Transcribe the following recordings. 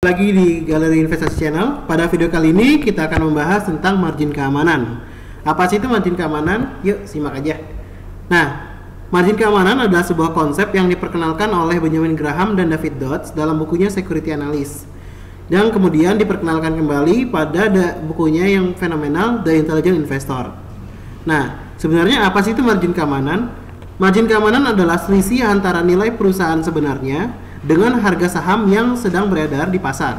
Lagi di Galeri Investasi Channel. Pada video kali ini kita akan membahas tentang margin keamanan. Apa sih itu margin keamanan? Yuk simak aja. Nah, margin keamanan adalah sebuah konsep yang diperkenalkan oleh Benjamin Graham dan David Dodds dalam bukunya Security Analyst, dan kemudian diperkenalkan kembali pada bukunya yang fenomenal The Intelligent Investor. Nah, sebenarnya apa sih itu margin keamanan? Margin keamanan adalah selisih antara nilai perusahaan sebenarnya dengan harga saham yang sedang beredar di pasar.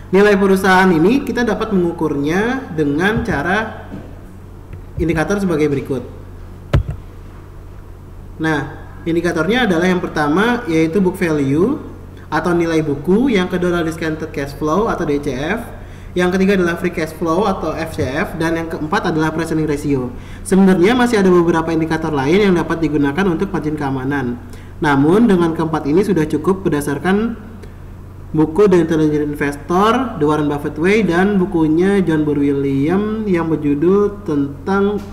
Nilai perusahaan ini kita dapat mengukurnya dengan cara indikator sebagai berikut. Nah, indikatornya adalah yang pertama yaitu book value atau nilai buku, yang kedua adalah discounted cash flow atau DCF, yang ketiga adalah free cash flow atau FCF, dan yang keempat adalah price earning ratio. Sebenarnya masih ada beberapa indikator lain yang dapat digunakan untuk margin keamanan. Namun dengan keempat ini sudah cukup berdasarkan buku The Intelligent Investor, The Warren Buffett Way, dan bukunya John Boor Williams yang berjudul tentang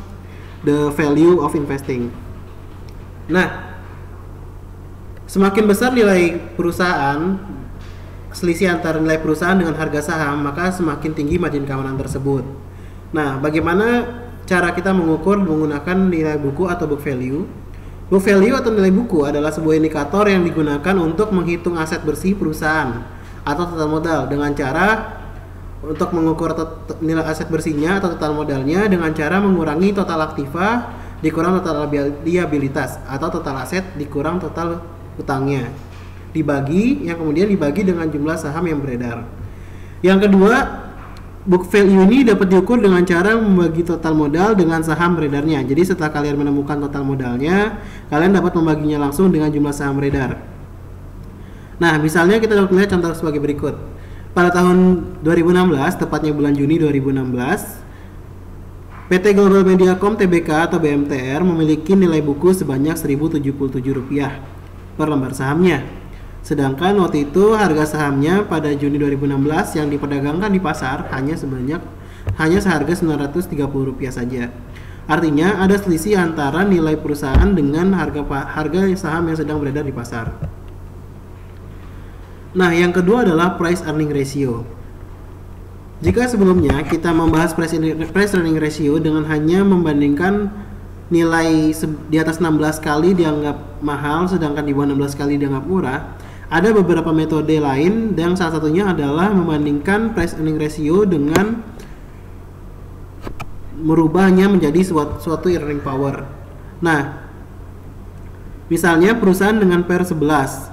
The Value of Investing. Nah, semakin besar nilai perusahaan, selisih antara nilai perusahaan dengan harga saham, maka semakin tinggi margin keamanan tersebut. Nah, bagaimana cara kita mengukur menggunakan nilai buku atau book value? Book value atau nilai buku adalah sebuah indikator yang digunakan untuk menghitung aset bersih perusahaan atau total modal dengan cara untuk mengukur nilai aset bersihnya atau total modalnya dengan cara mengurangi total aktiva dikurang total liabilitas atau total aset dikurang total utangnya, yang kemudian dibagi dengan jumlah saham yang beredar. Yang kedua, book value ini dapat diukur dengan cara membagi total modal dengan saham beredarnya. Jadi setelah kalian menemukan total modalnya, kalian dapat membaginya langsung dengan jumlah saham beredar. Nah, misalnya kita dapat melihat contoh sebagai berikut. Pada tahun 2016, tepatnya bulan Juni 2016, PT Global Mediacom Tbk atau BMTR memiliki nilai buku sebanyak Rp1.077 per lembar sahamnya. Sedangkan waktu itu harga sahamnya pada Juni 2016 yang diperdagangkan di pasar hanya seharga Rp930 saja. Artinya ada selisih antara nilai perusahaan dengan harga saham yang sedang beredar di pasar. Nah, yang kedua adalah price earning ratio. Jika sebelumnya kita membahas price earning ratio dengan hanya membandingkan nilai di atas 16 kali dianggap mahal sedangkan di bawah 16 kali dianggap murah, ada beberapa metode lain, dan salah satunya adalah membandingkan price earning ratio dengan merubahnya menjadi suatu earning power. Nah, misalnya perusahaan dengan PER 11.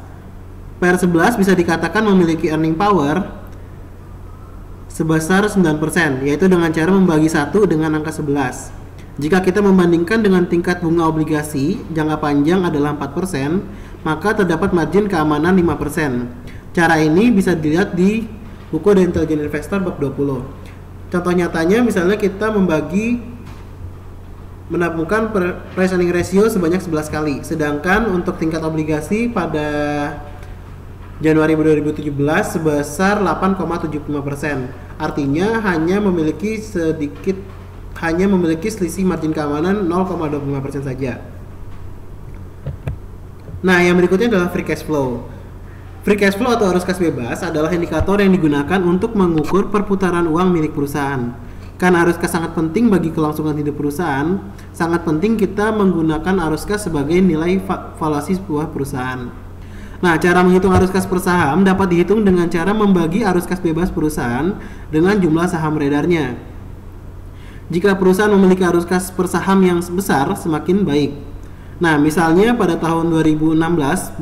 PER 11 bisa dikatakan memiliki earning power sebesar 9%, yaitu dengan cara membagi 1 dengan angka 11. Jika kita membandingkan dengan tingkat bunga obligasi jangka panjang adalah 4%, maka terdapat margin keamanan 5%. Cara ini bisa dilihat di buku The Intelligent Investor bab 20. Contoh nyatanya, misalnya kita menemukan price earning ratio sebanyak 11 kali, sedangkan untuk tingkat obligasi pada Januari 2017 sebesar 8,75%. Artinya hanya memiliki selisih margin keamanan 0,25% saja. Nah, yang berikutnya adalah free cash flow. Free cash flow atau arus kas bebas adalah indikator yang digunakan untuk mengukur perputaran uang milik perusahaan. Karena arus kas sangat penting bagi kelangsungan hidup perusahaan, sangat penting kita menggunakan arus kas sebagai nilai valuasi sebuah perusahaan. Nah, cara menghitung arus kas per saham dapat dihitung dengan cara membagi arus kas bebas perusahaan dengan jumlah saham beredarnya. Jika perusahaan memiliki arus kas per saham yang besar, semakin baik. Nah, misalnya pada tahun 2016,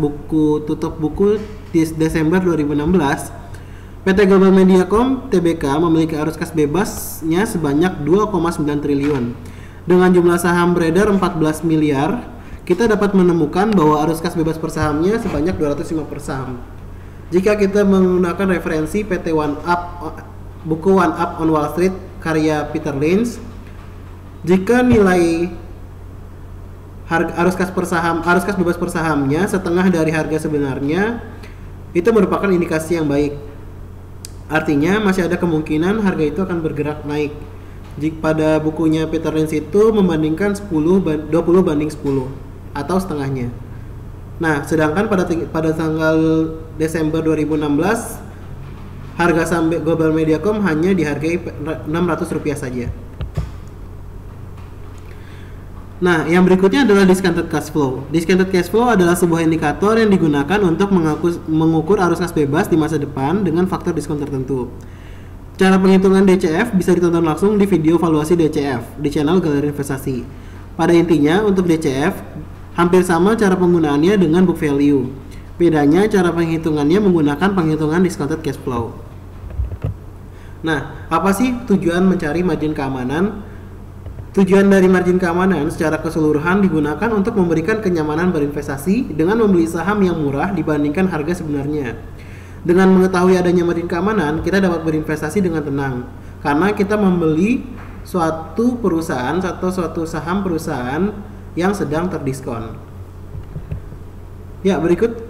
tutup buku di Desember 2016, PT Global Mediacom Tbk memiliki arus kas bebasnya sebanyak 2,9 triliun. Dengan jumlah saham beredar 14 miliar, kita dapat menemukan bahwa arus kas bebas per sahamnya sebanyak 205 per saham. Jika kita menggunakan referensi buku One Up on Wall Street karya Peter Lynch, jika nilai arus kas bebas per sahamnya setengah dari harga sebenarnya, itu merupakan indikasi yang baik. Artinya masih ada kemungkinan harga itu akan bergerak naik. Pada bukunya Peter Lynch itu membandingkan 20 banding 10 atau setengahnya. Nah, sedangkan pada tanggal Desember 2016 harga saham Global Mediacom hanya dihargai Rp600 saja. Nah, yang berikutnya adalah discounted cash flow. Discounted cash flow adalah sebuah indikator yang digunakan untuk mengukur arus kas bebas di masa depan dengan faktor diskon tertentu. Cara penghitungan DCF bisa ditonton langsung di video valuasi DCF di channel Galeri Investasi. Pada intinya, untuk DCF hampir sama cara penggunaannya dengan book value. Bedanya cara penghitungannya menggunakan penghitungan discounted cash flow. Nah, apa sih tujuan mencari margin keamanan? Tujuan dari margin keamanan secara keseluruhan digunakan untuk memberikan kenyamanan berinvestasi dengan membeli saham yang murah dibandingkan harga sebenarnya. Dengan mengetahui adanya margin keamanan, kita dapat berinvestasi dengan tenang karena kita membeli suatu perusahaan atau suatu saham perusahaan yang sedang terdiskon. Ya, berikut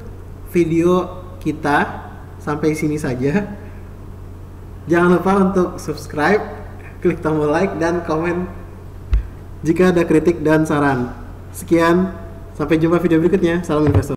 video kita sampai sini saja. Jangan lupa untuk subscribe, klik tombol like dan komen jika ada kritik dan saran. Sekian, sampai jumpa video berikutnya. Salam investor.